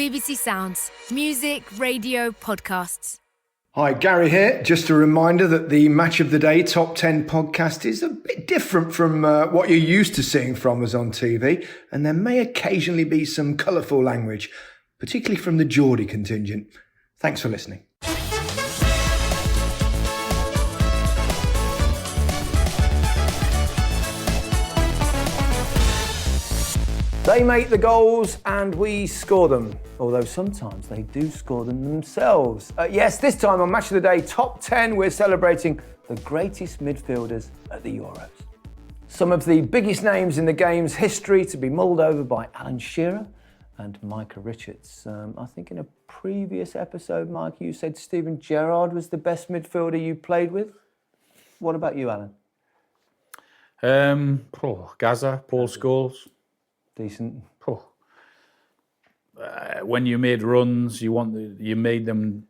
BBC Sounds. Music, radio, podcasts. Hi, Gary here. Just a reminder that the Match of the Day Top 10 podcast is a bit different from what you're used to seeing from us on TV, and there may occasionally be some colourful language, particularly from the Geordie contingent. Thanks for listening. They make the goals and we score them, although sometimes they do score them themselves. Yes, this time on Match of the Day Top 10, we're celebrating the greatest midfielders at the Euros. Some of the biggest names in the game's history to be mulled over by Alan Shearer and Micah Richards. I think in a previous episode, Mike, you said Steven Gerrard was the best midfielder you played with. What about you, Alan? Gazza, Paul Scholes. Decent. When you made runs, you made them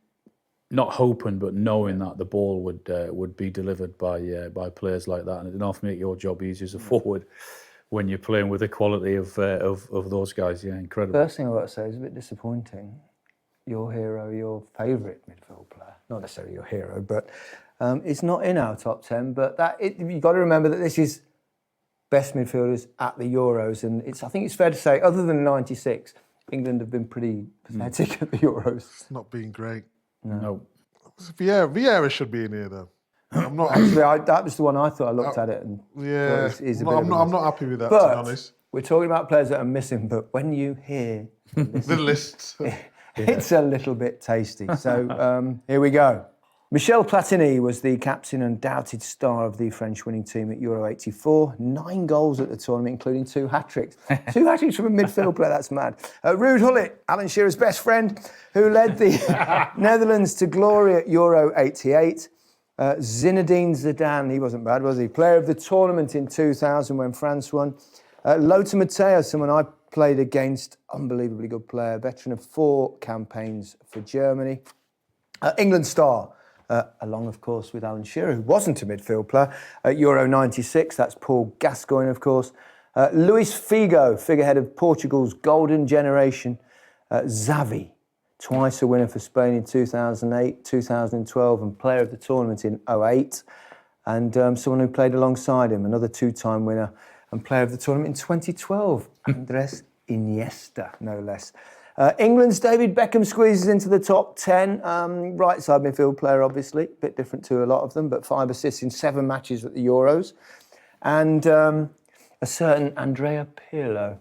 not hoping, but knowing that the ball would be delivered by players like that, and it didn't often make your job easy as a forward when you're playing with the quality of those guys. Yeah, incredible. First thing I've got to say is a bit disappointing. Your hero, your favourite midfield player, not necessarily your hero, but it's not in our top 10. But you've got to remember that this is best midfielders at the Euros, and I think it's fair to say, other than '96, England have been pretty pathetic at the Euros. It's not been great. No. Vieira should be in here though. I'm not actually. That was the one I thought. I looked at it and I'm not happy with that. But to be honest, we're talking about players that are missing. But when you hear the list, it's a little bit tasty. So here we go. Michel Platini was the captain and doubted star of the French winning team at Euro '84. 9 goals at the tournament, including 2 hat-tricks. 2 hat-tricks from a midfield player, that's mad. Ruud Gullit, Alan Shearer's best friend, who led the Netherlands to glory at Euro '88. Zinedine Zidane, he wasn't bad, was he? Player of the tournament in 2000 when France won. Lothar Matthaus, someone I played against, unbelievably good player, veteran of 4 campaigns for Germany. England star. Along, of course, with Alan Shearer, who wasn't a midfield player, at Euro '96. That's Paul Gascoigne, of course. Luis Figo, figurehead of Portugal's golden generation. Xavi, twice a winner for Spain in 2008, 2012, and player of the tournament in '08. And someone who played alongside him, another 2-time winner and player of the tournament in 2012, Andres Iniesta, no less. England's David Beckham squeezes into the top 10. Right side midfield player, obviously. A bit different to a lot of them, but 5 assists in 7 matches at the Euros. And a certain Andrea Pirlo,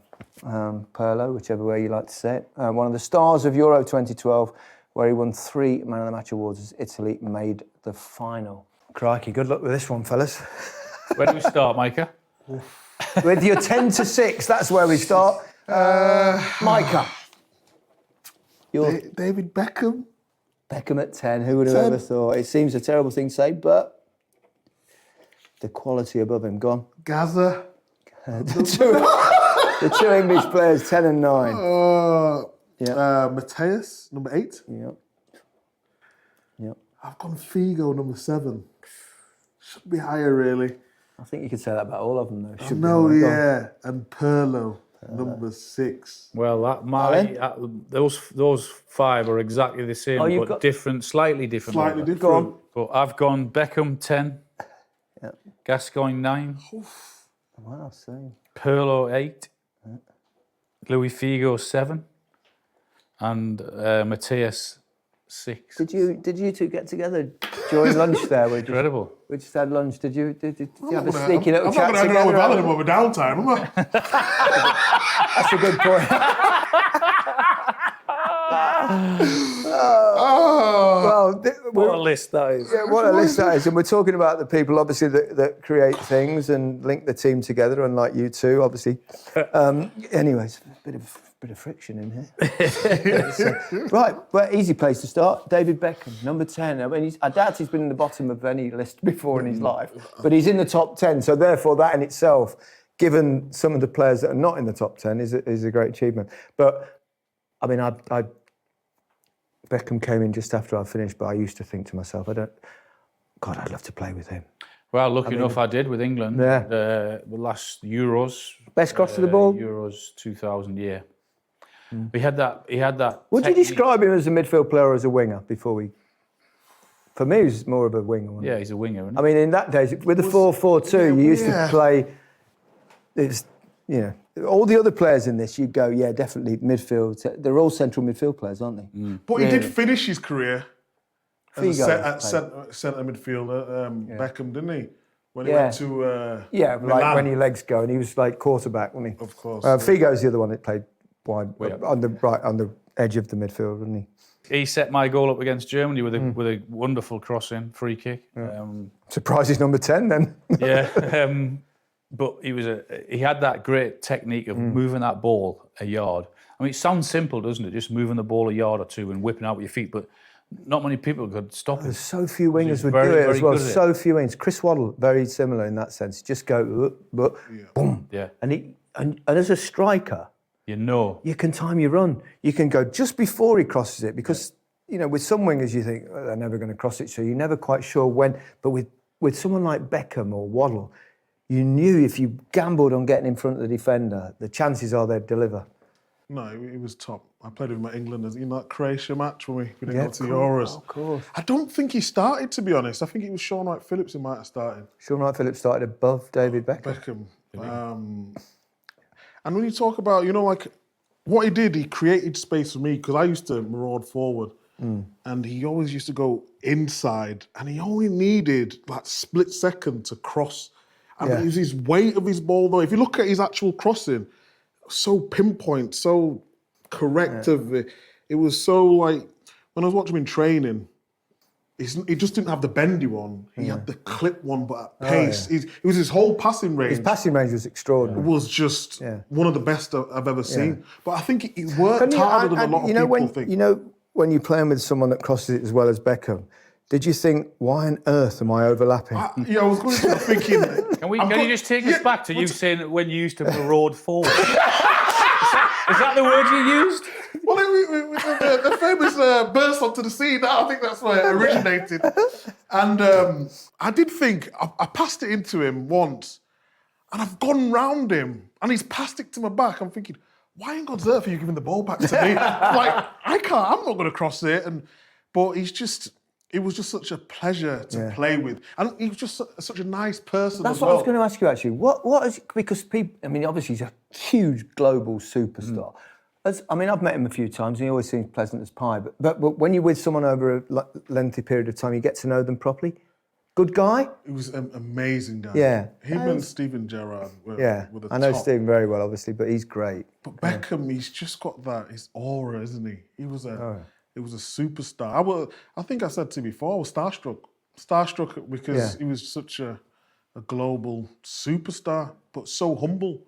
whichever way you like to say it, one of the stars of Euro 2012, where he won 3 Man of the Match awards as Italy made the final. Crikey, good luck with this one, fellas. Where do we start, Micah? With your 10 to 6, that's where we start. Micah. David Beckham. Beckham at 10, who would have ever thought? It seems a terrible thing to say, but the quality above him, gone. Gazza. The 2 English players, 10 and 9. Matthaus, number 8. Yep. I've gone Figo, number 7. Should be higher, really. I think you could say that about all of them, though. And Pirlo. Number 6. Well, those 5 are exactly the same, but slightly different. Slightly different. But I've gone Beckham 10, Gascoigne 9, wow, same. Pirlo 8, Louis Figo 7, and Matthaus 6. Did you 2 get together during lunch there? Incredible. We just had lunch. Did you have a sneaky little chat together? I'm not going to hang out with Alan over downtime, am I? That's a good point. What a list that is. Yeah, what a list that is. And we're talking about the people, obviously, that create things and link the team together, unlike you two, obviously. Anyways, a bit of friction in here. Right, well, easy place to start. David Beckham, number 10. I mean, I doubt he's been in the bottom of any list before in his life, but he's in the top 10. So therefore, that in itself, given some of the players that are not in the top 10, is a great achievement. But I mean, Beckham came in just after I finished, but I used to think to myself, I'd love to play with him. Well, lucky enough I did with England. Yeah. The last Euros. Best cross to the ball? Euros 2000, yeah. He had that. Would you technique. describe him as a midfield player or as a winger before we... For me, he's more of a winger. Wasn't Yeah, he? he's a winger. Isn't he? I mean, in that days, with the 4-4-2, you used to play... It's, all the other players in this, you'd go, yeah, definitely midfield. They're all central midfield players, aren't they? But he did finish his career as Figo a centre midfielder, Beckham, didn't he? When he went to like Milan. when your legs go, and he was like quarterback, wasn't he? Of course. Figo's the other one that played wide, on the edge of the midfield, wasn't he? He set my goal up against Germany with a wonderful crossing, free kick. Surprised he's number 10 then. But he had that great technique of moving that ball a yard. I mean, it sounds simple, doesn't it? Just moving the ball a yard or two and whipping out with your feet, but not many people could stop him. There's so few wingers would do it as well. So few wingers. Chris Waddle, very similar in that sense. Just go, boom. Yeah. And as a striker, you can time your run. You can go just before he crosses it because, with some wingers you think, they're never going to cross it, so you're never quite sure when. But with someone like Beckham or Waddle, you knew if you gambled on getting in front of the defender, the chances are they'd deliver. No, he was top. I played with him at England in that Croatia match when we didn't go to the Euros. Of course. I don't think he started, to be honest. I think it was Sean Wright-Phillips who might have started. Sean Wright-Phillips started above David Beckham. And when you talk about, what he did, he created space for me because I used to maraud forward and he always used to go inside and he only needed that split second to cross. And it was his weight of his ball, though. If you look at his actual crossing, so pinpoint, so correct of it. It was so like, when I was watching him in training, he just didn't have the bendy one. He had the clip one, but at pace. It was his whole passing range. His passing range was extraordinary. Was just one of the best I've ever seen. But I think he worked harder than a lot of people think. When you're playing with someone that crosses it as well as Beckham, did you think, why on earth am I overlapping? I was going to thinking... Can you just take us back to you saying that when you used to maraud forward? Is that the word you used? Well, the famous burst onto the scene, I think that's where it originated. And I did think, I passed it into him once, and I've gone round him, and he's passed it to my back. I'm thinking, why in God's earth are you giving the ball back to me? I'm not going to cross it. But it was just such a pleasure to play with. And he was just such a nice person. That's what I was going to ask you, actually. What is, because people, obviously he's a huge global superstar. I've met him a few times and he always seems pleasant as pie. But when you're with someone over a lengthy period of time, you get to know them properly. Good guy? He was an amazing guy. Yeah. Him and Steven Gerrard were the top. I know Steven very well, obviously, but he's great. But Beckham, he's just got his aura, isn't he? He was It was a superstar. I think I said to you before, I was starstruck. Starstruck because he was such a global superstar, but so humble.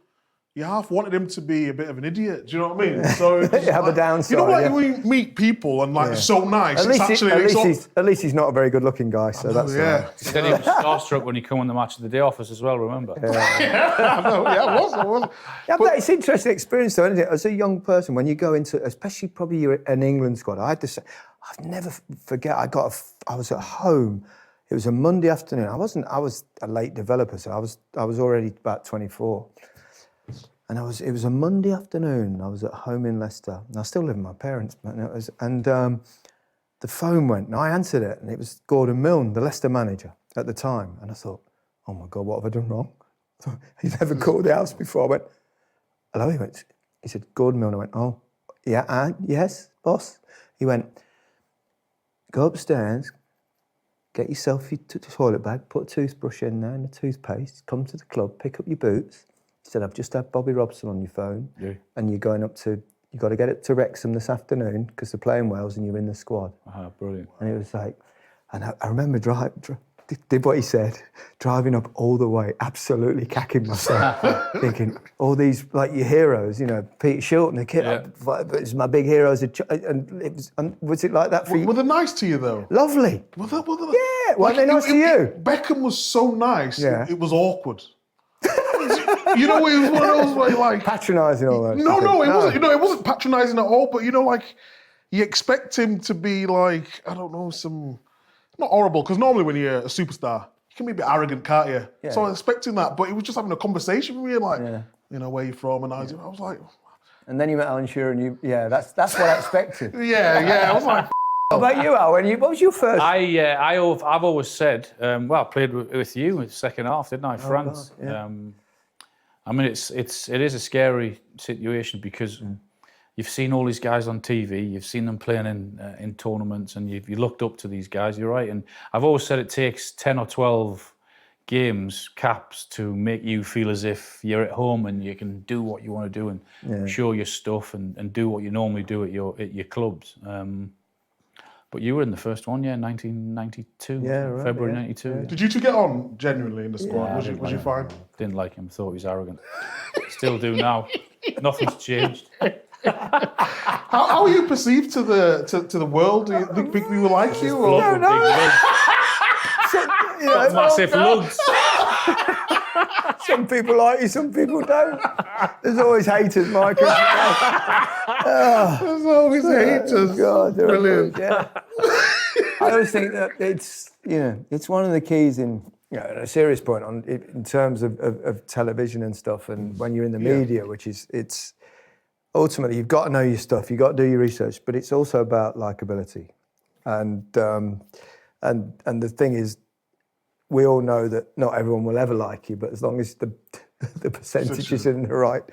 You half wanted him to be a bit of an idiot. Do you know what I mean? So you have a downside. When you meet people and they're so nice. At least he's not a very good-looking guy. So that's all right. He said he was starstruck when he come on the match of the day office as well. Remember? I was. Yeah, but it's an interesting experience, though, isn't it? As a young person, when you go into, especially probably you're an England squad, I had to say, I've never forget. I was at home. It was a Monday afternoon. I was a late developer, so I was already about 24. And it was a Monday afternoon. I was at home in Leicester. And I still live with my parents, but the phone went, and I answered it, and it was Gordon Milne, the Leicester manager at the time. And I thought, oh my God, what have I done wrong? He's never called the house before. I went, hello. He said, Gordon Milne. I went, oh, yeah, yes, boss. He went, go upstairs, get yourself your toilet bag, put a toothbrush in there and a toothpaste, come to the club, pick up your boots. He said, I've just had Bobby Robson on your phone and you've got to get it to Wrexham this afternoon because they're playing Wales and you're in the squad. Brilliant. And it was like, and I remember did what he said, driving up all the way, absolutely cacking myself, thinking, all these, like your heroes, Peter Shilton, the kid, it's my big heroes. And was it like that for you? Were they nice to you, though? Lovely. Yeah, were they nice to you? Beckham was so nice, it was awkward. It was one of those where like patronising all that. No, it wasn't. It wasn't patronising at all. But you expect him to be like, I don't know, not horrible. Because normally when you're a superstar, you can be a bit arrogant, can't you? So I was expecting that, but he was just having a conversation with me, like, where you from, and I was like, And then you met Alan Shearer, and that's what I expected. Yeah. I was like, What about you, Al? What was your first? I've always said, I played with you in the second half, didn't I? France. God, yeah. I mean, it is a scary situation because you've seen all these guys on TV, you've seen them playing in tournaments, and you looked up to these guys. You're right, and I've always said it takes 10 or 12 games, caps, to make you feel as if you're at home and you can do what you want to do and show your stuff and do what you normally do at your clubs. But you were in the first one, 1992, February 92. Yeah. Did you two get on genuinely in the squad? Was you fine? Didn't like him, thought he was arrogant. Still do now. Nothing's changed. How are you perceived to the world? Do you think people like you? Or? No. Massive lugs. Some people like you, some people don't. There's always haters, Mike. There's always haters. God, brilliant. Yeah. I always think that it's one of the keys in a serious point in terms of television and stuff, and when you're in the media, which is it's ultimately you've got to know your stuff, you've got to do your research, but it's also about likability, and the thing is, we all know that not everyone will ever like you, but as long as the percentage is in the right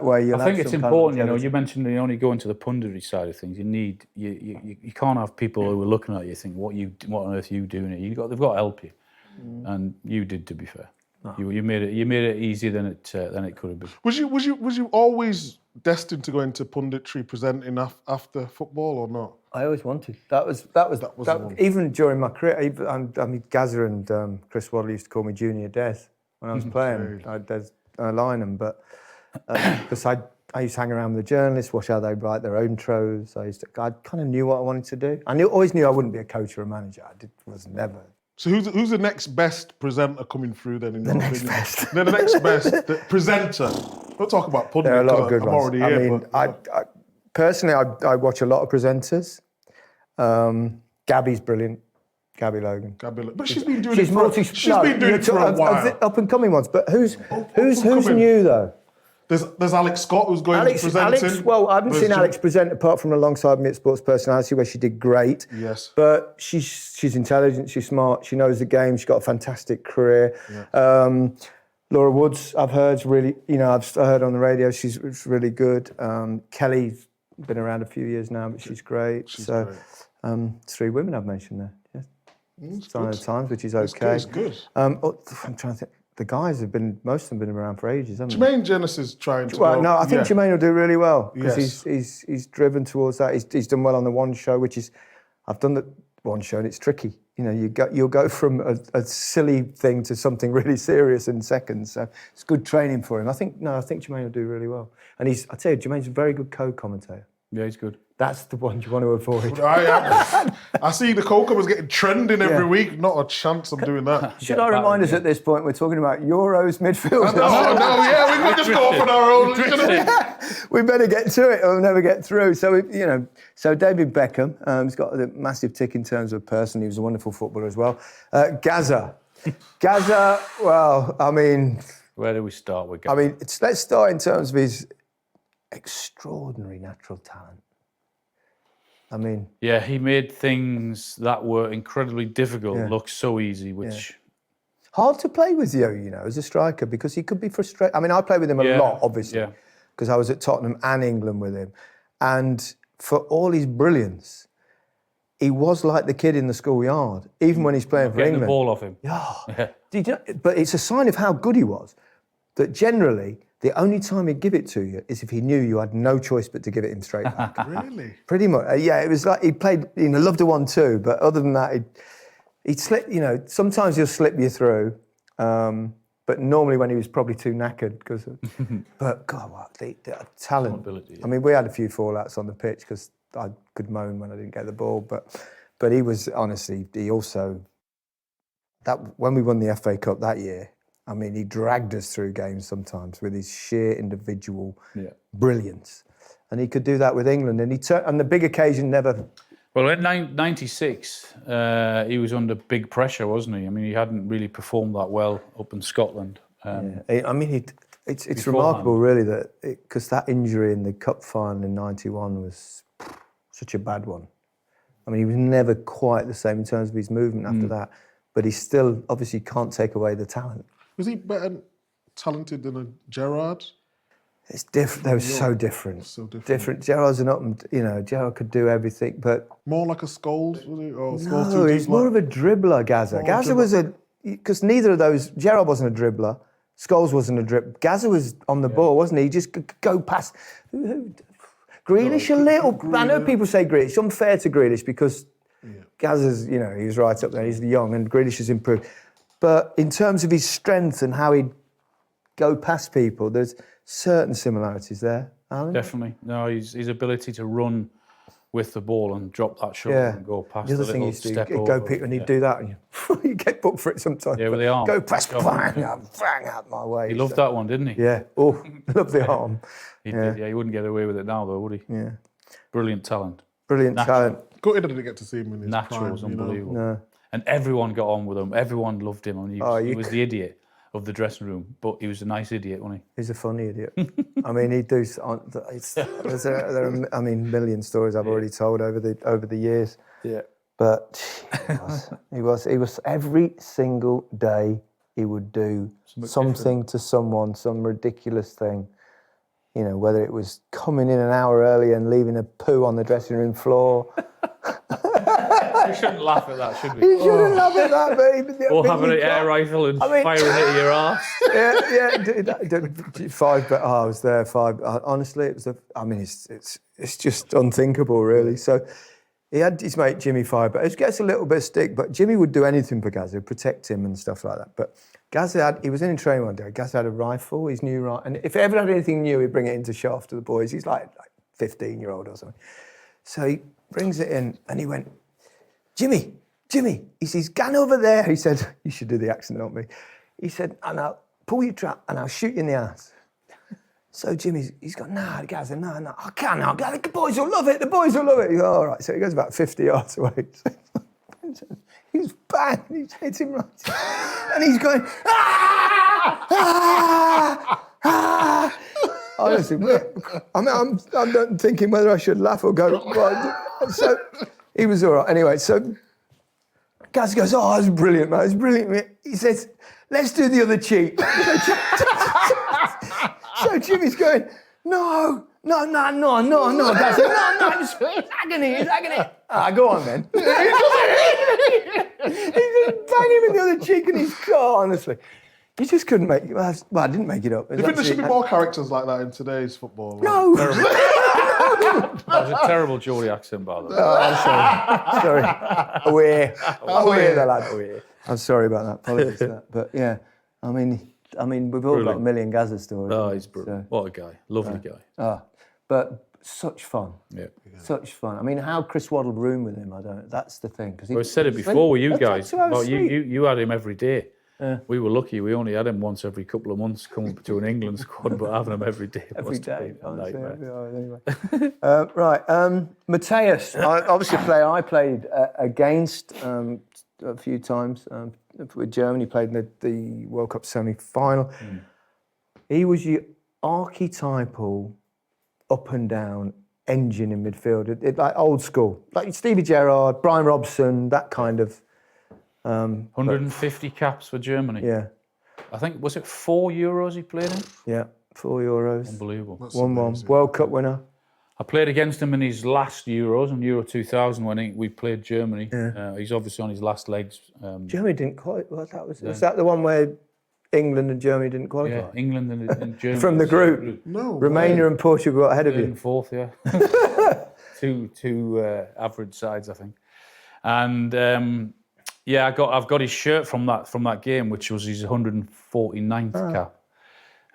way, you'll have some. I think it's important, you mentioned you only go into the punditry side of things. You can't have people who are looking at you think, what on earth are you doing here? They've got to help you, and you did, to be fair. No. You made it easier than it could have been. Was you always destined to go into punditry presenting after football or not? I always wanted. That was even during my career. I mean, Gazza and Chris Waddle used to call me Junior Des when I was playing. Des Lynham, but because I used to hang around with the journalists, watch how they write their intros. I kind of knew what I wanted to do. Always knew I wouldn't be a coach or a manager. Was never. So who's the next best presenter coming through then? In the next best. No, the next best presenter. We'll talk about punditry. There are a lot of good ones. Already here. I personally, I watch a lot of presenters. Gabby's brilliant. Gabby Logan. But she's been doing it for a while. Up and coming ones. But who's new though? There's Alex Scott who's going to present. Well, I haven't seen Alex present apart from alongside me at Sports Personality where she did great. Yes. But she's intelligent, she's smart, she knows the game, she's got a fantastic career. Yeah. Laura Woods, I've heard, really, I've heard on the radio, she's really good. Kelly's been around a few years now, but she's great. She's great. 3 women I've mentioned there. Yes. Sign of the Times, which is okay. It's good. I'm trying to think. The guys most of them been around for ages, haven't they? Jermaine Genesis is trying to. Well, no, I think Jermaine will do really well because he's driven towards that. He's done well on the One Show, which is, I've done the One Show and it's tricky. You'll go from a silly thing to something really serious in seconds. So it's good training for him. I think Jermaine will do really well. And I tell you, Jermaine's a very good co-commentator. Yeah, he's good. That's the one you want to avoid. I see the co-commenters getting trending every week. Not a chance I'm doing that. Should I remind us at this point, we're talking about Euros midfielders? We could just go off on our own. We better get to it or we'll never get through. So, so David Beckham, he's got a massive tick in terms of person. He was a wonderful footballer as well. Gazza, well, I mean... Where do we start with Gazza? I mean, let's start in terms of his extraordinary natural talent. I mean... Yeah, he made things that were incredibly difficult look so easy, which... Yeah. Hard to play with as a striker, because he could be frustrated. I mean, I played with him a lot, obviously, because I was at Tottenham and England with him. And for all his brilliance, he was like the kid in the schoolyard, even when he's playing for England. Getting the ball off him. Yeah. But it's a sign of how good he was, that generally... the only time he'd give it to you is if he knew you had no choice but to give it him straight back. Really? Pretty much. It was like he played, loved a 1-2, but other than that, he'd slip, sometimes he'll slip you through, but normally when he was probably too knackered. But God, the talent. Ability, I mean, we had a few fallouts on the pitch because I could moan when I didn't get the ball, but he was, honestly, when we won the FA Cup that year, I mean, he dragged us through games sometimes with his sheer individual brilliance. And he could do that with England. And on the big occasion, never... Well, in 96, he was under big pressure, wasn't he? I mean, he hadn't really performed that well up in Scotland. I mean, It's beforehand. remarkable, really, that because that injury in the cup final in '91 was such a bad one. I mean, he was never quite the same in terms of his movement after that, but he still obviously can't take away the talent. Was he better talented than a Gerrard? It's different. They were so different. So different. Gerrard's an up, Gerrard could do everything, but More like a Scholes, was he? Or Scholes no, he's more of a dribbler. Gazza. Gazza was because neither of those. Gerrard wasn't a dribbler. Scholes wasn't a dribble. Gazza was on the ball, wasn't he? He just could go past. Grealish a little. I know people say Grealish. It's unfair to Grealish because Gazza's, he was right up there. He's young, and Grealish has improved. But in terms of his strength and how he'd go past people, there's certain similarities there, Alan. Definitely. No, his ability to run with the ball and drop that shot and go past the other the thing little is to step go over. people and he'd do that, and you get booked for it sometimes. Yeah, with the arm. Go past, bang out my way. He loved that one, didn't he? Yeah. Oh, love the arm. He did. Yeah, he wouldn't get away with it now, though, would he? Yeah. Brilliant talent. Brilliant talent. Gutted I didn't get to see him in his Natural was prime, unbelievable. No. And everyone got on with him. Everyone loved him. And he was the idiot of the dressing room, but he was a nice idiot, wasn't he? He's a funny idiot. I mean, he'd do. There are million stories I've already told over the years. Yeah. But he was every single day he would do something to someone, some ridiculous thing. Whether it was coming in an hour early and leaving a poo on the dressing room floor. We shouldn't laugh at that, should we? You shouldn't laugh at that, babe. Or having an air rifle and firing it at your arse. Yeah. 5. But I was there 5. Honestly, it was. It's just unthinkable, really. So he had his mate Jimmy Fireback. It gets a little bit of stick, but Jimmy would do anything for Gazza, protect him and stuff like that. But Gazza he was in a training one day. Gazza had a rifle, his new rifle, and if he ever had anything new, he'd bring it into Shaft to the boys. He's like 15-year-old or something. So he brings it in, and he went, Jimmy, he says, "Gan over there." He said, "You should do the accent, not me." He said, "And I'll pull your trap and I'll shoot you in the ass." So he's gone, "Nah, Gazza, no, I can't now. The boys will love it, He goes, "All right." So he goes about 50 yards away. He's bang, he hits him right. And he's going, "Ah! Ah! Ah!" Honestly, I'm thinking whether I should laugh or go. So he was all right. Anyway, so Gaz goes, "Oh, that's brilliant, mate. It's brilliant, mate." He says, "Let's do the other cheek." So Jimmy's going, "No, Gaz said, no, it's agony. Go on then." He just bang him in the other cheek and he's honestly. You just couldn't make it. Well, I didn't make it up. Do you think there should be more characters like that in today's football? No. That was a terrible Geordie accent, by the way. Oh, I'm sorry. Away, the lad. Away. I'm sorry about that. Apologies for that. But yeah, I mean, we've all got a million Gazza stories. Oh, he's brilliant. What a guy. Lovely guy. But such fun. Yeah. Such fun. I mean, how Chris Waddle roomed with him, I don't know. That's the thing. I said it before with you guys. Well, you had him every day. Yeah. We were lucky. We only had him once every couple of months come up to an England squad, but having him every day. Every day. Anyway. Right. Matthaus, obviously a player I played against a few times with Germany, played in the World Cup semi-final. He was your archetypal up and down engine in midfield, like old school, like Stevie Gerrard, Brian Robson, that kind of. 150 caps for Germany. Yeah. I think, was it 4 Euros he played in? Yeah, 4 Euros. Unbelievable. 1-1. World Cup winner. I played against him in his last Euros, in Euro 2000, when we played Germany. Yeah. He's obviously on his last legs. Germany didn't qualify. Was that the one where England and Germany didn't qualify? Yeah, England and Germany. From the group? No. Romania and Portugal got ahead of you. In fourth, yeah. two average sides, I think. And... yeah, I've got his shirt from that game, which was his 149th cap,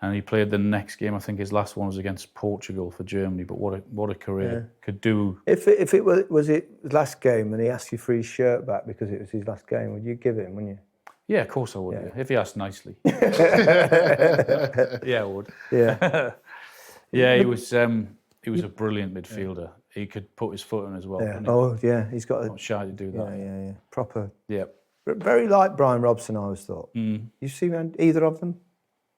and he played the next game. I think his last one was against Portugal for Germany. But what a career could do. If it was his last game and he asked you for his shirt back because it was his last game, would you give it him? Wouldn't you? Yeah, of course I would. Yeah. If he asked nicely. Yeah, I would. Yeah. Yeah, he was a brilliant midfielder. He could put his foot in as well. Yeah. Oh, yeah. He's got not shy to do that. Yeah. Proper. Yeah. Very like Brian Robson, I always thought. You see either of them?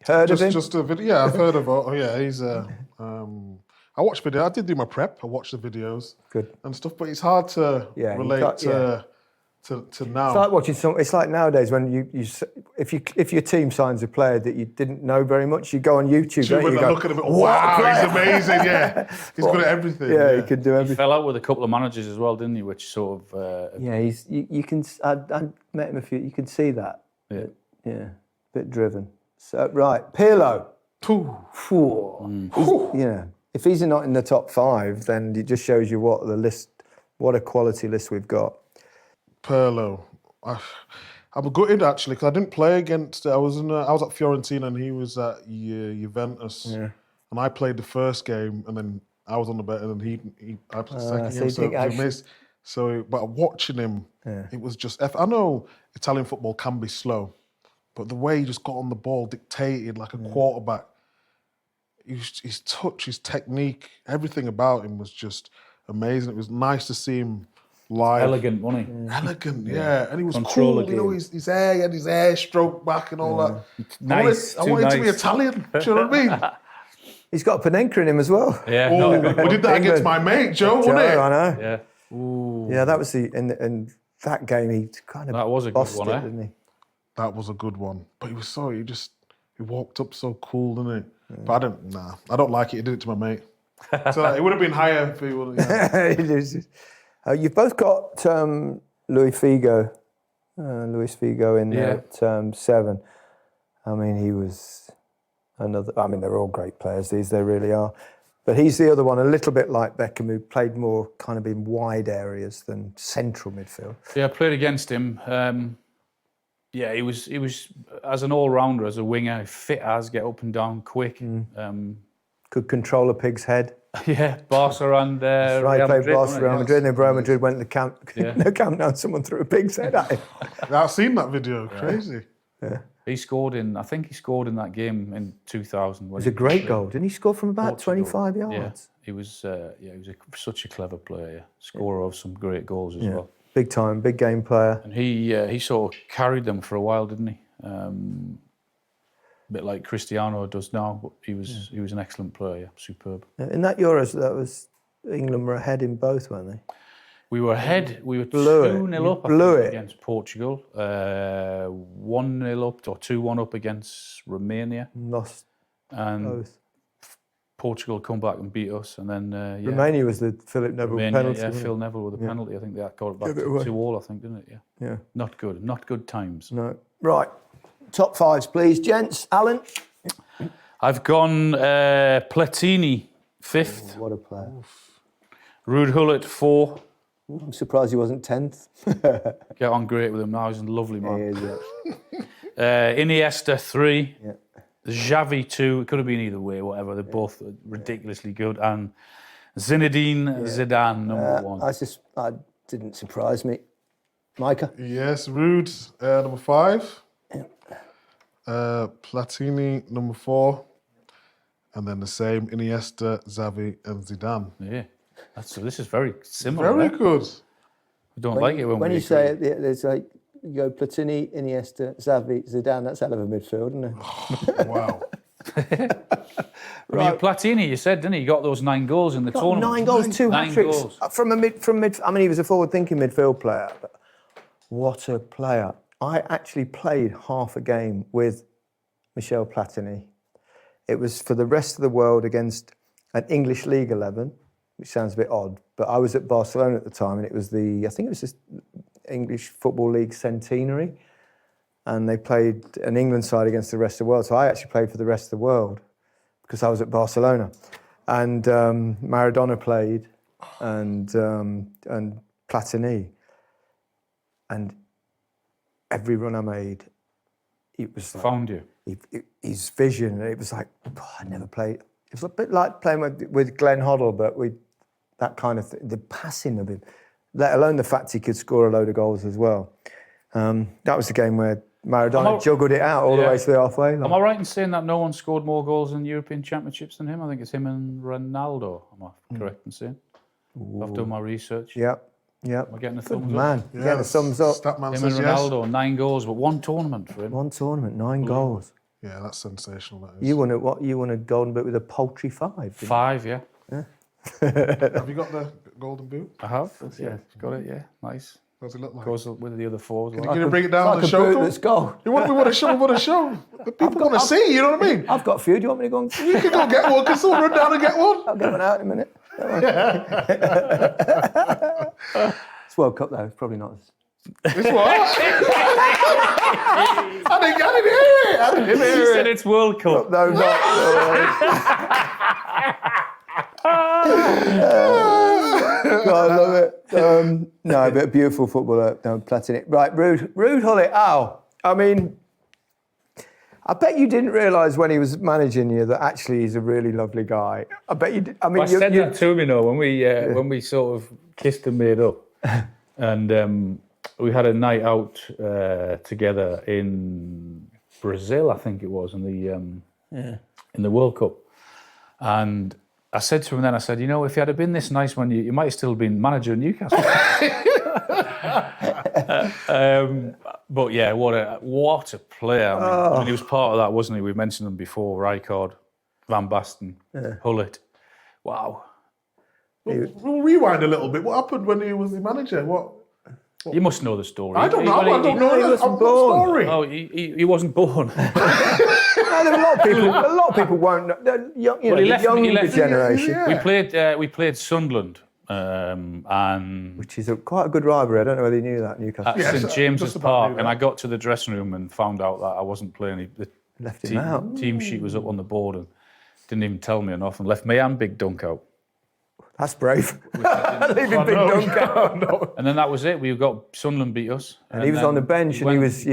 Heard of him? Just a video. Yeah, I've heard of. Oh yeah, he's I watched video. I did do my prep. I watched the videos. Good. And stuff, but it's hard to relate to now. It's like watching It's like nowadays when if your team signs a player that you didn't know very much, you go on YouTube. You look at him. Wow, he's amazing. Yeah, he's good at everything. Yeah, he can do everything. He fell out with a couple of managers as well, didn't he? Which sort of you can. I met him a few. You can see that. Yeah, bit driven. So right, Pirlo. If he's not in the top 5, then it just shows you what a quality list we've got. Pirlo. I'm gutted actually because I didn't play against. I was at Fiorentina and he was at Juventus, and I played the first game and then I was on the bench and then I played the second game, so he missed. So, but watching him, it was just. I know Italian football can be slow, but the way he just got on the ball, dictated like a quarterback. His touch, his technique, everything about him was just amazing. It was nice to see him live. Elegant, wasn't he? Elegant, yeah. And he was Control cool, you know, his hair, he had his hair stroked back and all that. Nice. I wanted to be Italian, do you know what I mean? He's got a Panenka in him as well. Yeah. We did that against my mate, Joe, wasn't it? I know. Yeah. Ooh. Yeah, that was in that game, he kind of That was a good one, didn't he? That was a good one. But he walked up so cool, didn't he? But I don't like it. He did it to my mate. So it would have been higher if he would have. You've both got Luis Figo in there at 7. I mean, he was another. I mean, they're all great players. They really are. But he's the other one, a little bit like Beckham, who played more kind of in wide areas than central midfield. Yeah, I played against him. Yeah, he was as an all-rounder, as a winger, fit as, get up and down quick. Could control a pig's head. Yeah, Barca and Real Right, played Madrid. Barca, Real Madrid, and then Real Madrid went to the camp. The camp now, someone threw a pig's head at him. I've seen that video. Crazy. Yeah. He scored in that game in 2000. It was a great goal. Didn't he score from about 25 yards? Yeah, he was such a clever player, scorer of some great goals as well. Big time, big game player. And he sort of carried them for a while, didn't he? A bit like Cristiano does now, but he was an excellent player, superb. In that Euros, England were ahead in both, weren't they? We were ahead. We were 2-0 up against Portugal, 1-0 up or 2-1 up against Romania. Lost both. Portugal come back and beat us, and then Romania was the Philip Neville penalty. Yeah, Phil Neville with a penalty. I think that got it back to 2-2, I think, didn't it? Yeah. Not good times. No. Right. Top 5s, please, gents. Alan? I've gone Platini 5th. What a player. Ruud Gullit 4. I'm surprised he wasn't 10th. Get on great with him now. He's a lovely man. He is, yeah. Iniesta 3. Yeah. Xavi 2. It could have been either way, whatever. They're both ridiculously good. And Zinedine Zidane, number 1. I didn't surprise me. Micah? Yes, Ruud, number 5. Platini, number 4. And then the same, Iniesta, Xavi and Zidane. Yeah. This is very similar. Very good. We don't like it when you say it, there's like, you go Platini, Iniesta, Xavi, Zidane, that's hell of a midfield, isn't it? Wow. Right. Platini, you said, didn't he? He got those 9 goals in the tournament. 9 goals, 2 hat-tricks. goals. From mid. I mean, he was a forward-thinking midfield player, but what a player. I actually played half a game with Michel Platini. It was for the rest of the world against an English League 11, which sounds a bit odd, but I was at Barcelona at the time, and it was I think it was this English Football League centenary, and they played an England side against the rest of the world. So I actually played for the rest of the world because I was at Barcelona, and Maradona played, and Platini, and every run I made, it was like, Found you. His vision. It was like, I never played. It was a bit like playing with Glenn Hoddle, but with that kind of the passing of him, let alone the fact he could score a load of goals as well. That was the game where Maradona juggled it out all the way to the halfway line. Am I right in saying that no one scored more goals in European Championships than him? I think it's him and Ronaldo. Am I correct in saying? I've done my research. Yep. Am I getting a thumbs up? Man, getting a thumbs up. Statman Him says and Ronaldo, 9 goals, but 1 tournament for him. 1 tournament, 9 goals. Yeah, that's sensational. That is. You won a golden boot with a paltry 5. didn't you? 5, yeah. Have you got the golden boot? I have. Yeah, got it. Yeah, nice. What does it look like? Goes with the other 4 as well. You're going to bring it down on the show? Let's go. We want to show. We want to show. The people want to see. You know what I mean? I've got a few. Do you want me to go? You can go get one. Can someone run down and get one? I'll get one out in a minute. It's World Cup though. It's probably not. It's what? I didn't hear it. I didn't hear it. You said it's World Cup. No, not. God, I love it. No, but beautiful footballer. No, Platini. Right, Rude Gullit. Oh, I mean, I bet you didn't realise when he was managing you that actually he's a really lovely guy. I bet you did. I mean, I said that to him, you know, when we sort of kissed and made up, and we had a night out together in Brazil, I think it was, in the World Cup, and I said to him then, I said, you know, if you had been this nice when you might have still been manager of Newcastle. But yeah, what a player. I mean, he was part of that, wasn't he? We mentioned them before, Rijkaard, Van Basten, Gullit. Wow. We'll rewind a little bit. What happened when he was the manager? What? You must know the story. I don't know. I don't know he the wasn't born. story. Oh, he wasn't born. No, there are a lot of people won't know. The younger generation. Yeah. We played Sunderland, and Which is quite a good rivalry. I don't know whether you knew that, Newcastle. at Yes, St James's just about Park, knew and that. I got to the dressing room and found out that I wasn't playing. The Left him out. team sheet was up on the board and didn't even tell me enough, and left me and Big Dunk out. That's brave. Leaving Big Dunk out. And then that was it. We got Sunderland beat us, And he was on the bench, and he was.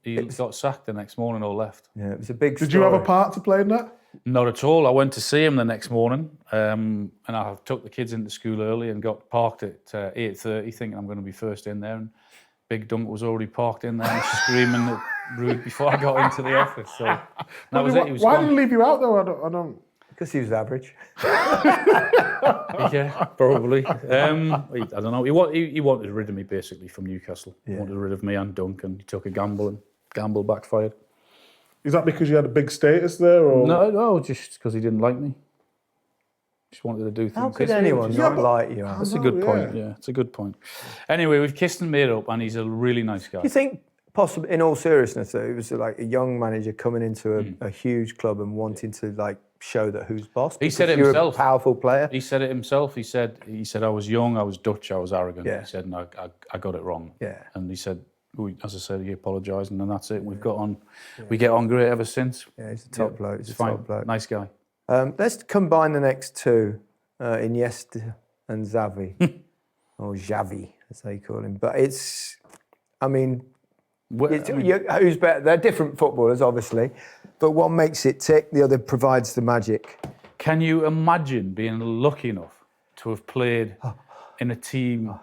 He got sacked the next morning or left. Yeah, it was a big. Did you have a part to play in that? Not at all. I went to see him the next morning, and I took the kids into school early and got parked at 8:30, thinking I'm going to be first in there. And Big Dunk was already parked in there and screaming at Rude before I got into the office. So that was it. He was Why gone. did he leave you out though? I don't. Because he was average. Yeah, probably. I don't know. He wanted rid of me basically from Newcastle. He wanted rid of me and Dunk, and he took a gamble, and gamble backfired. Is that because you had a big status there, or No, just because he didn't like me. Just wanted to do things. How could his way. anyone not like you? That's a good point. Yeah, it's a good point. Anyway, we've kissed and made up, and he's a really nice guy. Do you think, possibly, in all seriousness, though, it was like a young manager coming into a huge club and wanting to like show that who's boss? He said it Because you're himself. a powerful player. He said it himself. He said I was young, I was Dutch, I was arrogant. Yeah. He said, no, I got it wrong. Yeah. And he said, as I said, he apologised, and then that's it. We've got on. We get on great ever since. Yeah, he's a top bloke. He's It's a fine. top bloke. Nice guy. Let's combine the next two, Iniesta and Xavi, or Xavi, as they call him. But it's, I mean, who's better? They're different footballers, obviously, but one makes it tick, the other provides the magic. Can you imagine being lucky enough to have played in a team,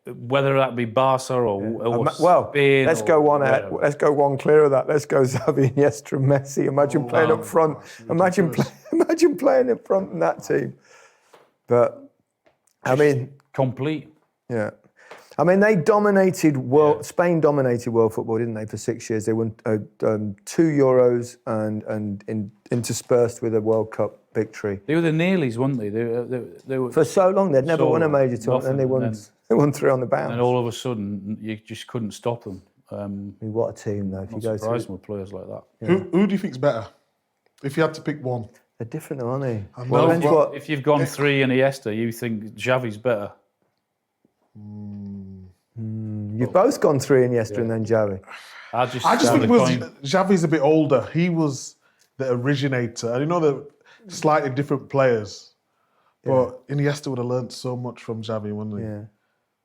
whether that be Barca or Spain? Let's go one ahead. Let's go one clear of that. Let's go Xavi, Iniesta, and Messi. Imagine playing up front. Imagine playing up front in that team. But I mean, complete. Yeah. I mean, they dominated Spain dominated world football, didn't they? For 6 years, they won 2 Euros and interspersed with a World Cup victory. They were the Nearlies, weren't they? They were For so long, they'd never won a major tournament, and they won. They won 3 on the bounce. And all of a sudden, you just couldn't stop them. I mean, what a team, though! If you go surprised with players like that. who do you think's better? If you had to pick one, they're different, though, aren't they? Well, if you've gone 3 Iniesta, you think Xavi's better. You've both gone 3 Iniesta and then Xavi. I just think Xavi's a bit older. He was the originator. And you know they're slightly different players, but Iniesta would have learnt so much from Xavi, wouldn't he? Yeah.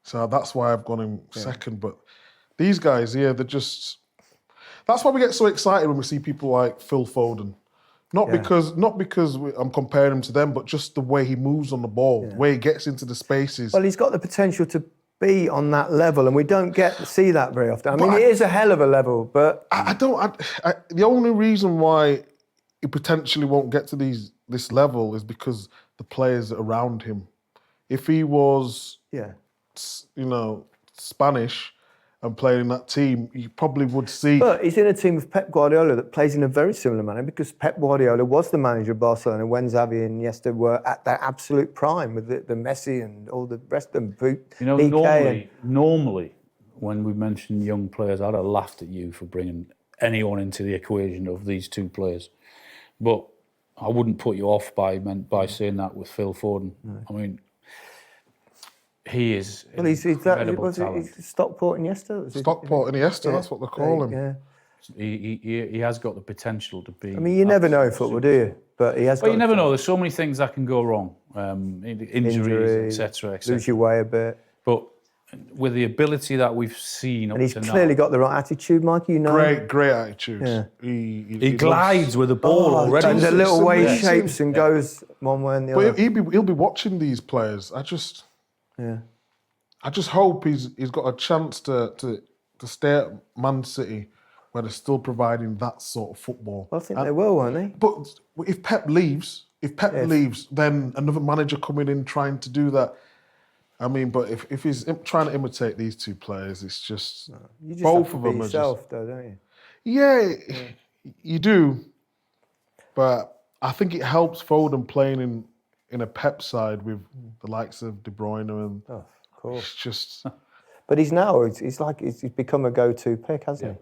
So that's why I've gone him second. But these guys, they're just. That's why we get so excited when we see people like Phil Foden. Not because I'm comparing him to them, but just the way he moves on the ball, the way he gets into the spaces. Well, he's got the potential to be on that level, and we don't get to see that very often. I mean, it is a hell of a level, but the only reason why he potentially won't get to this level is because the players around him. If he was, Spanish, and playing in that team, you probably would see. But he's in a team with Pep Guardiola that plays in a very similar manner because Pep Guardiola was the manager of Barcelona when Xavi and Iniesta were at their absolute prime with the Messi and all the rest of them. You know, normally, when we mention young players, I'd have laughed at you for bringing anyone into the equation of these two players. But I wouldn't put you off by saying that with Phil Foden. No. I mean, he is incredible talent. He's Stockport Iniesta? Stockport Iniesta, that's what they call him. Yeah. He has got the potential to be... I mean, you never know in football, do you? But he has. Well, you never know. There's so many things that can go wrong. Injuries, etc. Lose your way a bit. But with the ability that we've seen up to now... And he's clearly got the right attitude, Mikey, you know. Great attitude. Yeah. He glides with the ball already. And the little way he shapes and goes one way and the other. But he'll be watching these players. I just hope he's got a chance to stay at Man City where they're still providing that sort of football. Well, I think they will, won't they? But if Pep leaves, then another manager coming in trying to do that. I mean, but if he's trying to imitate these two players, it's just, you just both have to of be them yourself, though, don't you? Yeah, you do. But I think it helps Foden playing in a Pep side with the likes of De Bruyne and of course. It's just. But he's become a go-to pick, hasn't he?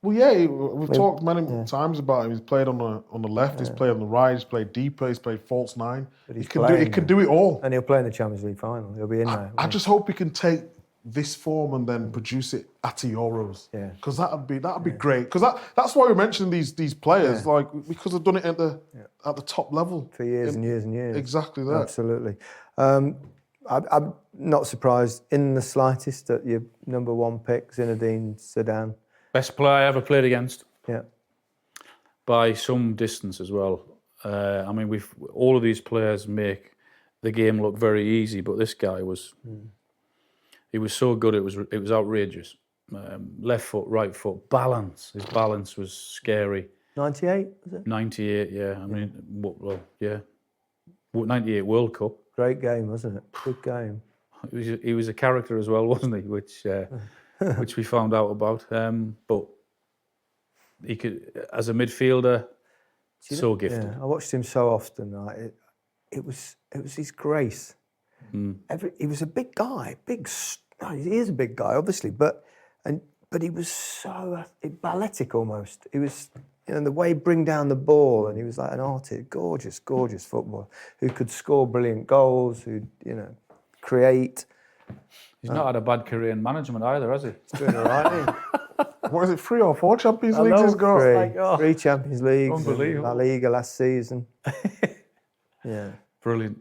Well, yeah, we've talked many times about him. He's played on the left, he's played on the right, he's played deeper, he's played false nine. He can do it all. And he'll play in the Champions League final. He'll be in there. I just hope he can take this form and then produce it at the Euros. Yeah. Because that'd be great. Because that's why we mentioned these players, like because they've done it at the top level for years and years and years. Exactly that. Absolutely. I'm not surprised in the slightest that your number one pick, Zinedine Zidane. Best player I ever played against. Yeah. By some distance as well. I mean, all of these players make the game look very easy, but this guy was, he was so good. It was outrageous. Left foot, right foot, balance. His balance was scary. 98 was it? 98, yeah. I mean, well, yeah. 98 World Cup. Great game, wasn't it? Good game. He was a character as well, wasn't he? Which we found out about. But he could, as a midfielder, so gifted. Yeah, I watched him so often. It was his grace. He was a big guy, he is a big guy, obviously, but he was so balletic almost. He was, the way he'd bring down the ball, and he was like an artist, gorgeous footballer who could score brilliant goals, who'd create. He's not had a bad career in management either, has he? He's doing all right. What is it, 3 or 4 Champions Leagues he's got? 3 Champions Leagues. Unbelievable. La Liga last season. Yeah. Brilliant.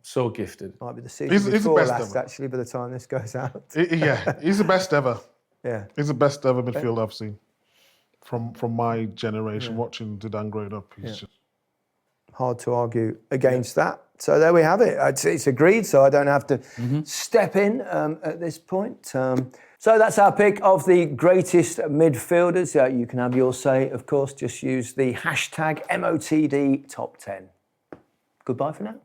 So gifted. Might be the season before the best last, ever. actually, by the time this goes out. Yeah, he's the best ever. Yeah. He's the best ever midfielder I've seen. From my generation, watching Zidane growing up, he's just... Hard to argue against that. So there we have it. It's agreed, so I don't have to step in at this point. So that's our pick of the greatest midfielders. You can have your say, of course. Just use the hashtag MOTD Top 10. Goodbye for now.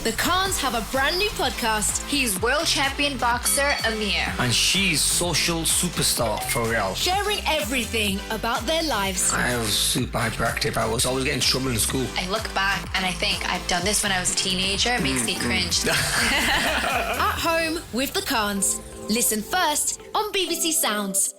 The Khans have a brand new podcast. He's world champion boxer Amir. And she's social superstar for real. Sharing everything about their lives. I was super hyperactive. I was always getting in trouble in school. I look back and I think I've done this when I was a teenager. It makes me cringe. At home with the Khans. Listen first on BBC Sounds.